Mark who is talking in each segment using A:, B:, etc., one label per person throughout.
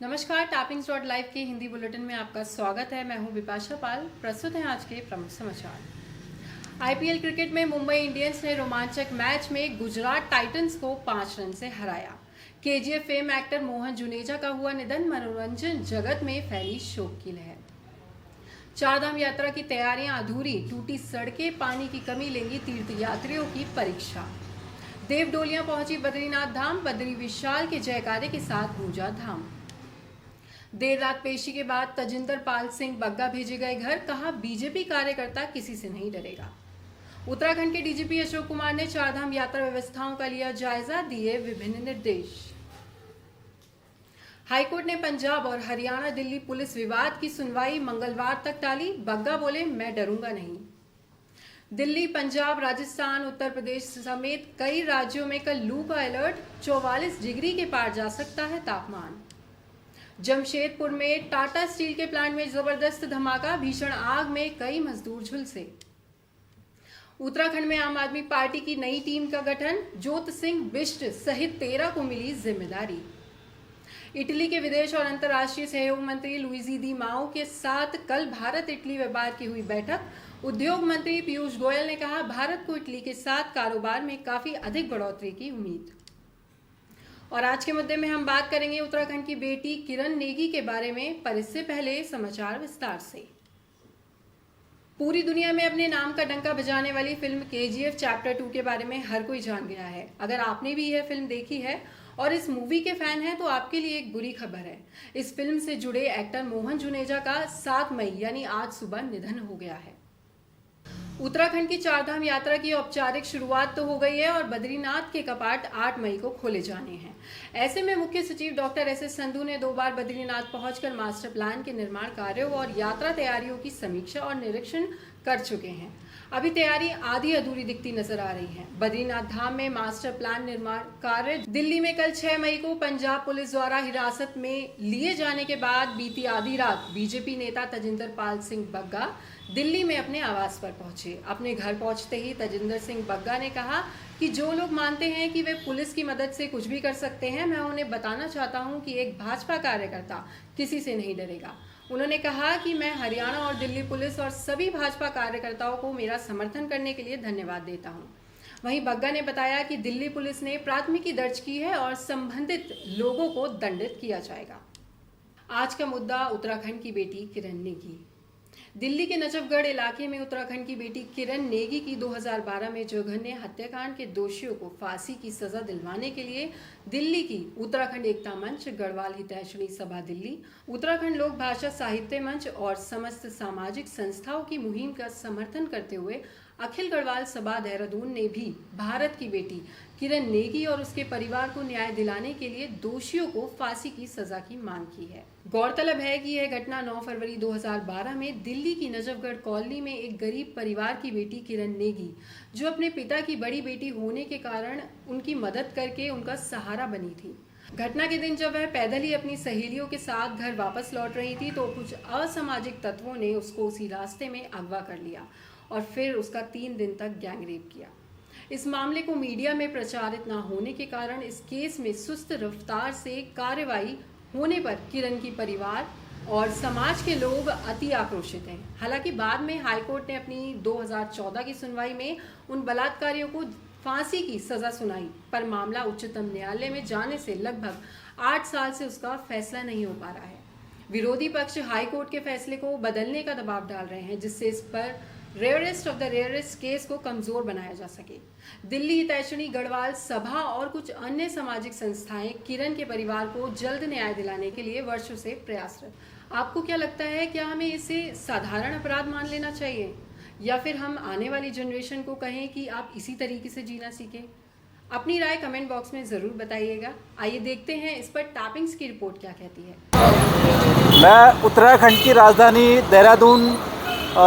A: नमस्कार, tappings dot live के Hindi bulletin में आपका स्वागत है। मैं हूं विपाशा पाल। प्रस्तुत हैं आज के प्रमुख समाचार। आईपीएल क्रिकेट में मुंबई इंडियंस ने रोमांचक मैच में गुजरात टाइटंस को 5 रन से हराया। KGF fame actor Mohan Juneja का हुआ निधन, मनोरंजन जगत में फैली शोक की लहर। चारधाम यात्रा की तैयारियां अधूरी, टूटी सड़कें, पानी की कमी लेंगी तीर्थ यात्रियों की परीक्षा। देव डोलियां पहुंची बद्रीनाथ धाम, बद्री विशाल के जयकारे के साथ गूंजा धाम। देर रात पेशी के बाद तजिंदर पाल सिंह बग्गा भेजे गए घर, कहा बीजेपी कार्यकर्ता किसी से नहीं डरेगा। उत्तराखंड के डीजीपी अशोक कुमार ने चारधाम यात्रा व्यवस्थाओं का लिया जायजा, दिए विभिन्न निर्देश। हाईकोर्ट ने पंजाब और हरियाणा दिल्ली पुलिस विवाद की सुनवाई मंगलवार तक टाली, बग्गा बोले मैं डरूंगा नहीं। दिल्ली, पंजाब, राजस्थान, उत्तर प्रदेश समेत कई राज्यों में कल लू का अलर्ट, 44 डिग्री के पार जा सकता है तापमान। जमशेदपुर में टाटा स्टील के प्लांट में जबरदस्त धमाका, भीषण आग में कई मजदूर झुलसे। उत्तराखंड में आम आदमी पार्टी की नई टीम का गठन, जोत सिंह बिष्ट सहित 13 को मिली जिम्मेदारी। इटली के विदेश और अंतर्राष्ट्रीय सहयोग मंत्री लुइजी डी माओ के साथ कल भारत इटली व्यापार की हुई बैठक। उद्योग मंत्री पीयूष गोयल ने कहा भारत को इटली के साथ कारोबार में काफी अधिक बढ़ोतरी की उम्मीद। और आज के मुद्दे में हम बात करेंगे उत्तराखंड की बेटी किरण नेगी के बारे में, पर इससे पहले समाचार विस्तार से। पूरी दुनिया में अपने नाम का डंका बजाने वाली फिल्म केजीएफ चैप्टर 2 के बारे में हर कोई जान गया है। अगर आपने भी यह फिल्म देखी है और इस मूवी के फैन हैं तो आपके लिए एक बुरी खबर है। इस फिल्म से जुड़े एक्टर मोहन जुनेजा का 7 मई यानी आज सुबह निधन हो गया है। उत्तराखंड की चारधाम यात्रा की औपचारिक शुरुआत तो हो गई है और बद्रीनाथ के कपाट 8 मई को खोले जाने हैं। ऐसे में मुख्य सचिव डॉक्टर एस संधू ने 2 बार बद्रीनाथ पहुंचकर मास्टर प्लान के निर्माण कार्यों और यात्रा तैयारियों की समीक्षा और निरीक्षण कर चुके हैं। अभी तैयारी आधी अधूरी दिखती नजर आ रही है। बद्रीनाथ धाम में मास्टर प्लान निर्माण कार्य दिल्ली में कल 6 मई को पंजाब पुलिस द्वारा हिरासत में लिए जाने के बाद बीती आधी रात बीजेपी नेता तजिंदर पाल सिंह बग्गा दिल्ली में अपने आवास पर पहुंचे। अपने घर पहुंचते ही तजिंदर सिंह बग्गा ने कहा कि जो लोग मानते हैं कि वे पुलिस की मदद से कुछ भी कर सकते हैं, मैं उन्हें बताना चाहता हूं कि एक भाजपा कार्यकर्ता किसी से नहीं डरेगा। उन्होंने कहा कि मैं हरियाणा और दिल्ली पुलिस और सभी भाजपा कार्यकर्ताओं को मेरा समर्थन करने के लिए धन्यवाद देता हूं। वहीं बग्गा ने बताया कि दिल्ली पुलिस ने प्राथमिकी दर्ज की है और संबंधित लोगों को दंडित किया जाएगा। आज का मुद्दा उत्तराखंड की बेटी किरण नेगी। दिल्ली के नजफगढ़ इलाके में उत्तराखंड की बेटी किरण नेगी की 2012 में जघन्य हत्याकांड के दोषियों को फांसी की सजा दिलवाने के लिए दिल्ली की उत्तराखंड एकता मंच, गढ़वाल हितैषणी सभा दिल्ली, उत्तराखंड लोक भाषा साहित्य मंच और समस्त सामाजिक संस्थाओं की मुहिम का समर्थन करते हुए अखिल गढ़वाल सभा देहरादून ने भी भारत की बेटी किरण नेगी और उसके परिवार को न्याय दिलाने के लिए दोषियों को फांसी की सजा की मांग की है। गौरतलब है कि यह घटना 9 फरवरी 2012 में दिल्ली की नजफगढ़ कॉलोनी में एक गरीब परिवार की बेटी किरण नेगी, जो अपने पिता की बड़ी बेटी होने के कारण उनकी मदद करके उनका सहारा बनी थी। घटना के दिन जब वह पैदल ही अपनी सहेलियों के साथ घर वापस लौट रही थी तो कुछ असामाजिक तत्वों ने उसको उसी रास्ते में अगवा कर लिया और फिर उसका 3 दिन तक गैंगरेप किया। इस मामले को मीडिया में प्रचारित न होने के कारण इस केस में सुस्त रफ्तार से कार्रवाई होने पर किरण की परिवार और समाज के लोग अति आक्रोशित हैं। हालांकि बाद में हाईकोर्ट ने अपनी 2014 की सुनवाई में उन बलात्कारियों को फांसी की सजा सुनाई, पर मामला उच्चतम न्यायालय में जाने से लगभग 8 साल से उसका फैसला नहीं हो पा रहा है। विरोधी पक्ष हाईकोर्ट के फैसले को बदलने का दबाव डाल रहे हैं, जिससे इस पर rarest of the rarest case को कमजोर बनाया जा सके। दिल्ली हितैषणी गढ़वाल सभा और कुछ अन्य सामाजिक संस्थाएं किरण के परिवार को जल्द न्याय दिलाने के लिए वर्षों से प्रयासरत। आपको क्या लगता है, क्या हमें इसे साधारण अपराध मान लेना चाहिए या फिर हम आने वाली जनरेशन को कहें कि आप इसी तरीके से जीना सीखें? अपनी राय कमेंट बॉक्स में ज़रूर बताइएगा। आइए देखते हैं इस पर टैपिंग्स की रिपोर्ट क्या कहती है।
B: मैं उत्तराखंड की राजधानी देहरादून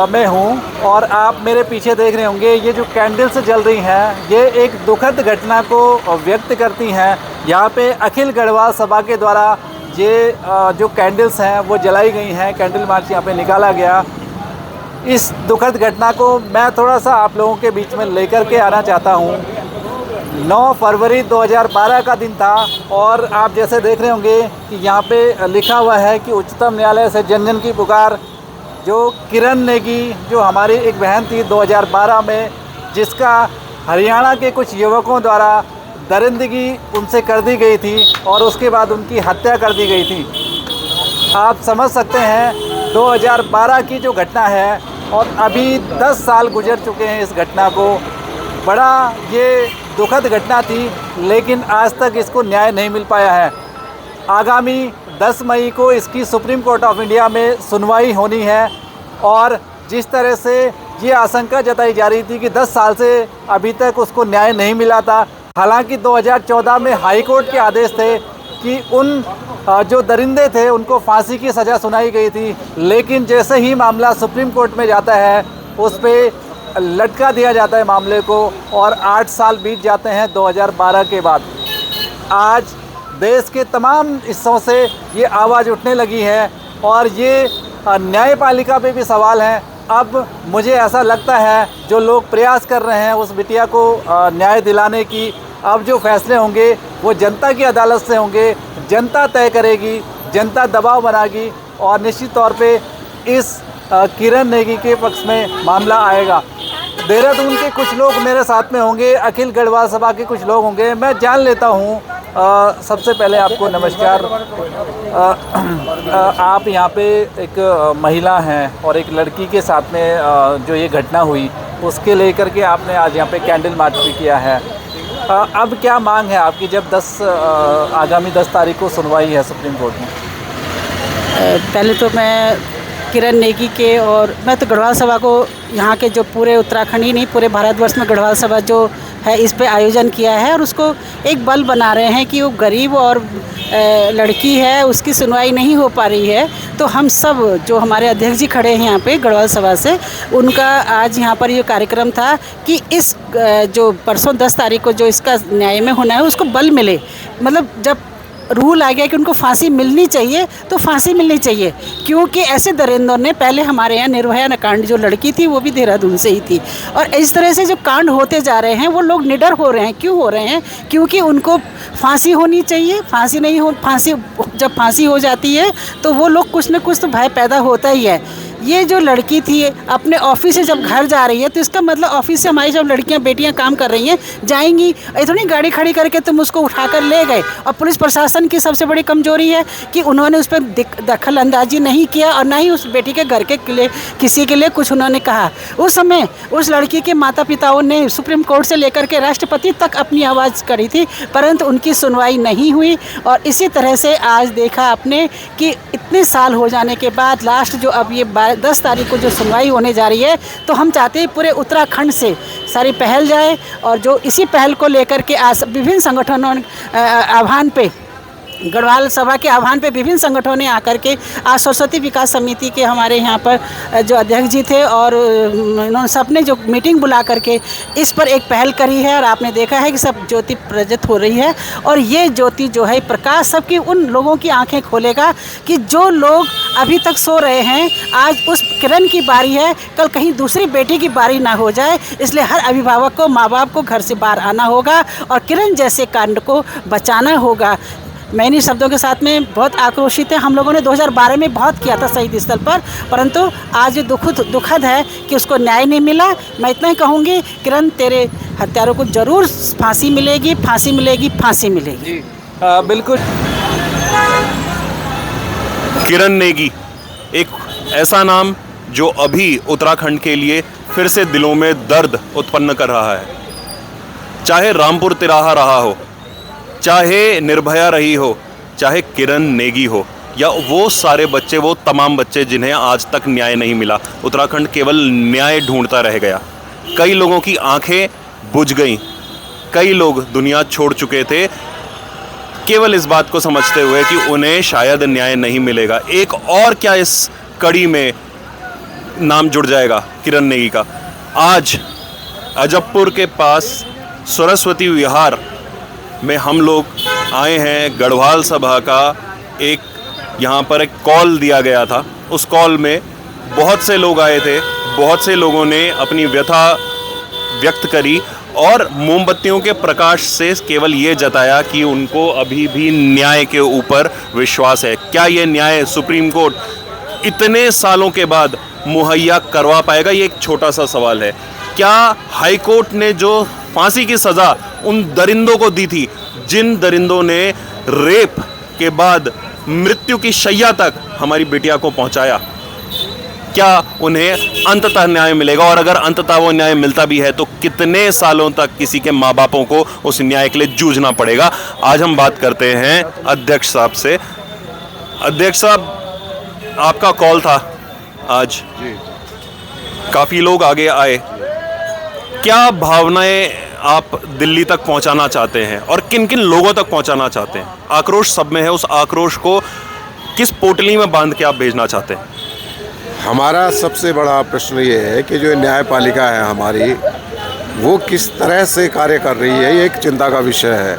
B: में हूँ और आप मेरे पीछे देख रहे होंगे ये जो कैंडल्स जल रही हैं ये एक दुखद घटना को व्यक्त करती हैं। यहाँ पे अखिल गढ़वाल सभा के द्वारा ये जो कैंडल्स हैं वो जलाई गई हैं, कैंडल मार्च यहाँ पे निकाला गया। इस दुखद घटना को मैं थोड़ा सा आप लोगों के बीच में लेकर के आना चाहता हूँ। 9 फरवरी 2012 का दिन था और आप जैसे देख रहे होंगे कि यहाँ पे लिखा हुआ है कि उच्चतम न्यायालय से जन जन की पुकार। जो किरण नेगी, जो हमारी एक बहन थी 2012 में, जिसका हरियाणा के कुछ युवकों द्वारा दरिंदगी उनसे कर दी गई थी और उसके बाद उनकी हत्या कर दी गई थी। आप समझ सकते हैं 2012 की जो घटना है और अभी 10 साल गुजर चुके हैं इस घटना को। बड़ा ये दुखद घटना थी, लेकिन आज तक इसको न्याय नहीं मिल पाया है। आगामी 10 मई को इसकी सुप्रीम कोर्ट ऑफ इंडिया में सुनवाई होनी है और जिस तरह से ये आशंका जताई जा रही थी कि 10 साल से अभी तक उसको न्याय नहीं मिला था। हालांकि 2014 में हाई कोर्ट के आदेश थे कि उन जो दरिंदे थे उनको फांसी की सज़ा सुनाई गई थी, लेकिन जैसे ही मामला सुप्रीम कोर्ट में जाता है उस पर लटका दिया जाता है मामले को और 8 साल बीत जाते हैं 2012 के बाद। आज देश के तमाम हिस्सों से ये आवाज़ उठने लगी है और ये न्यायपालिका पे भी सवाल हैं। अब मुझे ऐसा लगता है जो लोग प्रयास कर रहे हैं उस बिटिया को न्याय दिलाने की, अब जो फैसले होंगे वो जनता की अदालत से होंगे, जनता तय करेगी, जनता दबाव बनाएगी और निश्चित तौर पे इस किरण नेगी के पक्ष में मामला आएगा। देहरादून के कुछ लोग मेरे साथ में होंगे, अखिल गढ़वाल सभा के कुछ लोग होंगे। मैं जान लेता हूँ। सबसे पहले आपको नमस्कार। आप यहाँ पे एक महिला हैं और एक लड़की के साथ में जो ये घटना हुई उसके लेकर के आपने आज यहाँ पे कैंडल मार्च भी किया है। अब क्या मांग है आपकी जब आगामी 10 तारीख को सुनवाई है सुप्रीम कोर्ट में?
C: पहले तो मैं किरण नेगी के और मैं तो गढ़वाल सभा को यहाँ के जो पूरे उत्तराखंड ही नहीं पूरे भारतवर्ष में गढ़वाल सभा जो है इस पे आयोजन किया है और उसको एक बल बना रहे हैं कि वो गरीब और लड़की है उसकी सुनवाई नहीं हो पा रही है। तो हम सब जो हमारे अध्यक्ष जी खड़े हैं यहाँ पे गढ़वाल सभा से, उनका आज यहाँ पर ये कार्यक्रम था कि इस जो परसों 10 तारीख को जो इसका न्याय में होना है उसको बल मिले। मतलब जब रूल आ गया कि उनको फांसी मिलनी चाहिए तो फांसी मिलनी चाहिए, क्योंकि ऐसे दरिंदों ने पहले हमारे यहाँ निर्भया कांड जो लड़की थी वो भी देहरादून से ही थी और इस तरह से जो कांड होते जा रहे हैं वो लोग निडर हो रहे हैं। क्यों हो रहे हैं? क्योंकि उनको फांसी होनी चाहिए। फांसी नहीं हो, फांसी जब फांसी हो जाती है तो वो लोग कुछ न कुछ तो भय पैदा होता ही है। ये जो लड़की थी अपने ऑफिस से जब घर जा रही है तो इसका मतलब ऑफिस से हमारी जब लड़कियां बेटियां काम कर रही हैं जाएंगी, इतनी गाड़ी खड़ी करके तुम उसको उठाकर ले गए। और पुलिस प्रशासन की सबसे बड़ी कमजोरी है कि उन्होंने उस पर दखल अंदाजी नहीं किया और ना ही उस बेटी के घर के लिए किसी के लिए कुछ उन्होंने कहा। उस समय उस लड़की के माता पिताओं ने सुप्रीम कोर्ट से लेकर के राष्ट्रपति तक अपनी आवाज़ करी थी, परंतु उनकी सुनवाई नहीं हुई। और इसी तरह से आज देखा आपने कि इतने साल हो जाने के बाद लास्ट जो अब ये 10 तारीख को जो सुनवाई होने जा रही है, तो हम चाहते हैं पूरे उत्तराखंड से सारी पहल जाए और जो इसी पहल को लेकर के आज विभिन्न संगठनों आह्वान पे गढ़वाल सभा के आह्वान पे विभिन्न संगठनों ने आकर के आज सरस्वती विकास समिति के हमारे यहाँ पर जो अध्यक्ष जी थे और उन्होंने सबने जो मीटिंग बुला करके इस पर एक पहल करी है और आपने देखा है कि सब ज्योति प्रज्वलित हो रही है। और ये ज्योति जो है प्रकाश सबकी उन लोगों की आंखें खोलेगा कि जो लोग अभी तक सो रहे हैं आज उस किरण की बारी है, कल कहीं दूसरी बेटी की बारी ना हो जाए। इसलिए हर अभिभावक को, माँ बाप को घर से बाहर आना होगा और किरण जैसे कांड को बचाना होगा। मैं इन शब्दों के साथ में बहुत आक्रोशित है। हम लोगों ने 2012 में बहुत किया था शहीद स्थल पर, परंतु आज दुखद है कि उसको न्याय नहीं मिला। मैं इतना ही कहूँगी, किरण तेरे हत्यारों को जरूर फांसी मिलेगी, फांसी मिलेगी, फांसी मिलेगी।
B: जी बिल्कुल।
D: किरण नेगी एक ऐसा नाम जो अभी उत्तराखंड के लिए फिर से दिलों में दर्द उत्पन्न कर रहा है। चाहे रामपुर तिराहा रहा हो, चाहे निर्भया रही हो, चाहे किरण नेगी हो, या वो सारे बच्चे, वो तमाम बच्चे जिन्हें आज तक न्याय नहीं मिला, उत्तराखंड केवल न्याय ढूंढता रह गया। कई लोगों की आंखें बुझ गईं, कई लोग दुनिया छोड़ चुके थे केवल इस बात को समझते हुए कि उन्हें शायद न्याय नहीं मिलेगा। एक और क्या इस कड़ी में नाम जुड़ जाएगा किरण नेगी का। आज अजबपुर के पास सरस्वती विहार में हम लोग आए हैं। गढ़वाल सभा का एक यहाँ पर एक कॉल दिया गया था, उस कॉल में बहुत से लोग आए थे, बहुत से लोगों ने अपनी व्यथा व्यक्त करी और मोमबत्तियों के प्रकाश से केवल ये जताया कि उनको अभी भी न्याय के ऊपर विश्वास है। क्या ये न्याय सुप्रीम कोर्ट इतने सालों के बाद मुहैया करवा पाएगा, ये एक छोटा सा सवाल है। क्या हाई कोर्ट ने जो फांसी की सज़ा उन दरिंदों को दी थी, जिन दरिंदों ने रेप के बाद मृत्यु की शैया तक हमारी बिटिया को पहुंचाया, क्या उन्हें अंततः न्याय मिलेगा? और अगर अंततः वो न्याय मिलता भी है तो कितने सालों तक किसी के माँ बापों को उस न्याय के लिए जूझना पड़ेगा? आज हम बात करते हैं अध्यक्ष साहब से। अध्यक्ष साहब, आपका कॉल था आज, काफ़ी लोग आगे आए, क्या भावनाएं आप दिल्ली तक पहुंचाना चाहते हैं और किन किन लोगों तक पहुंचाना चाहते हैं? आक्रोश सब में है, उस आक्रोश को किस पोटली में बांध के आप भेजना चाहते हैं?
E: हमारा सबसे बड़ा प्रश्न ये है कि जो न्यायपालिका है हमारी, वो किस तरह से कार्य कर रही है, ये एक चिंता का विषय है।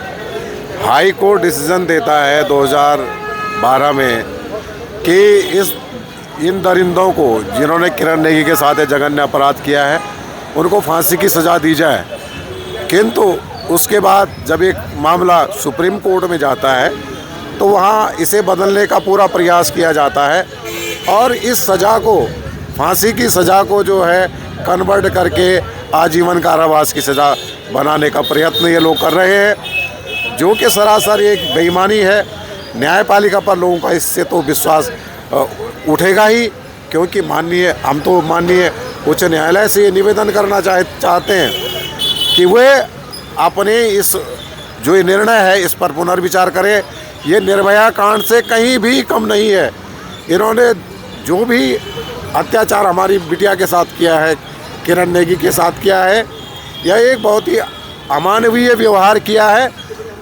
E: हाई कोर्ट डिसीजन देता है 2012 में कि इन दरिंदों को जिन्होंने किरण नेगी के साथ जघन्य अपराध किया है उनको फांसी की सज़ा दी जाए, किंतु उसके बाद जब एक मामला सुप्रीम कोर्ट में जाता है तो वहाँ इसे बदलने का पूरा प्रयास किया जाता है और इस सज़ा को, फांसी की सज़ा को जो है कन्वर्ट करके आजीवन कारावास की सज़ा बनाने का प्रयत्न ये लोग कर रहे हैं, जो कि सरासर एक बेईमानी है। न्यायपालिका पर लोगों का इससे तो विश्वास उठेगा ही, क्योंकि हम तो माननीय उच्च न्यायालय से ये निवेदन करना चाहते हैं कि वे अपने इस जो ये निर्णय है इस पर पुनर्विचार करें। ये निर्भया कांड से कहीं भी कम नहीं है। इन्होंने जो भी अत्याचार हमारी बिटिया के साथ किया है, किरण नेगी के साथ किया है, यह एक बहुत ही अमानवीय व्यवहार किया है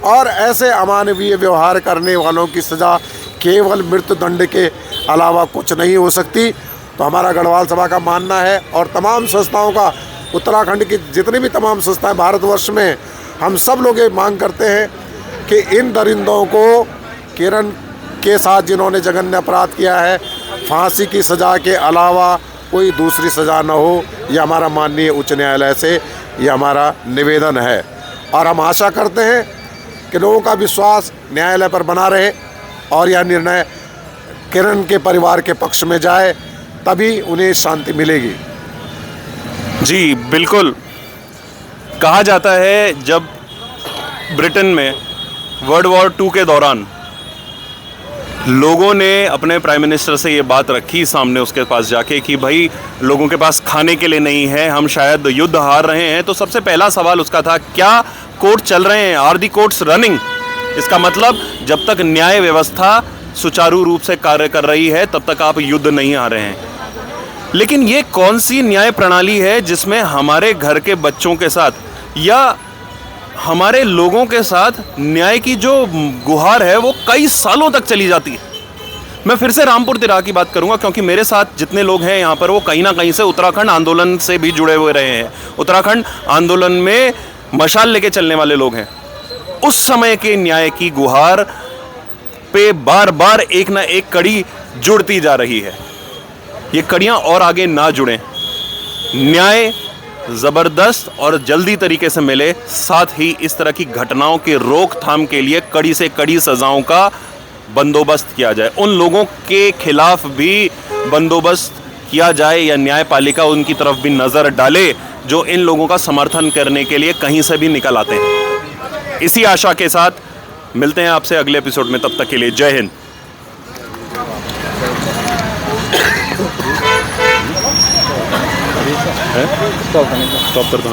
E: और ऐसे अमानवीय व्यवहार करने वालों की सज़ा केवल मृत्युदंड के अलावा कुछ नहीं हो सकती। तो हमारा गढ़वाल सभा का मानना है और तमाम संस्थाओं का, उत्तराखंड की जितनी भी तमाम संस्थाएं भारतवर्ष में, हम सब लोग ये मांग करते हैं कि इन दरिंदों को, किरण के साथ जिन्होंने जघन्य अपराध किया है, फांसी की सज़ा के अलावा कोई दूसरी सज़ा न हो। यह हमारा माननीय उच्च न्यायालय से ये हमारा निवेदन है और हम आशा करते हैं कि लोगों का विश्वास न्यायालय पर बना रहे और यह निर्णय किरण के परिवार के पक्ष में जाए, तभी उन्हें शांति मिलेगी।
D: जी बिल्कुल। कहा जाता है जब ब्रिटेन में वर्ल्ड वॉर 2 के दौरान लोगों ने अपने प्राइम मिनिस्टर से ये बात रखी सामने उसके पास जाके कि भाई लोगों के पास खाने के लिए नहीं है, हम शायद युद्ध हार रहे हैं, तो सबसे पहला सवाल उसका था, क्या कोर्ट चल रहे हैं? Are the courts running? इसका मतलब जब तक न्याय व्यवस्था सुचारू रूप से कार्य कर रही है तब तक आप युद्ध नहीं हारे हैं। लेकिन ये कौन सी न्याय प्रणाली है जिसमें हमारे घर के बच्चों के साथ या हमारे लोगों के साथ न्याय की जो गुहार है वो कई सालों तक चली जाती है? मैं फिर से रामपुर तिराहा की बात करूंगा क्योंकि मेरे साथ जितने लोग हैं यहाँ पर वो कहीं ना कहीं से उत्तराखंड आंदोलन से भी जुड़े हुए रहे हैं, उत्तराखंड आंदोलन में मशाल लेके चलने वाले लोग हैं। उस समय के न्याय की गुहार पे बार बार एक ना एक कड़ी जुड़ती जा रही है। ये कड़ियाँ और आगे ना जुड़ें, न्याय ज़बरदस्त और जल्दी तरीके से मिले, साथ ही इस तरह की घटनाओं के रोकथाम के लिए कड़ी से कड़ी सज़ाओं का बंदोबस्त किया जाए, उन लोगों के खिलाफ भी बंदोबस्त किया जाए या न्यायपालिका उनकी तरफ भी नज़र डाले जो इन लोगों का समर्थन करने के लिए कहीं से भी निकल आते हैं। इसी आशा के साथ मिलते हैं आपसे अगले एपिसोड में, तब तक के लिए जय हिंद। स्टॉप कर दो।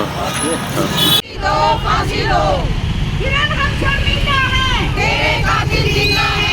F: फांसी दो, किरण हम शर्मिंदा हैं, तेरे कातिल जिंदा है।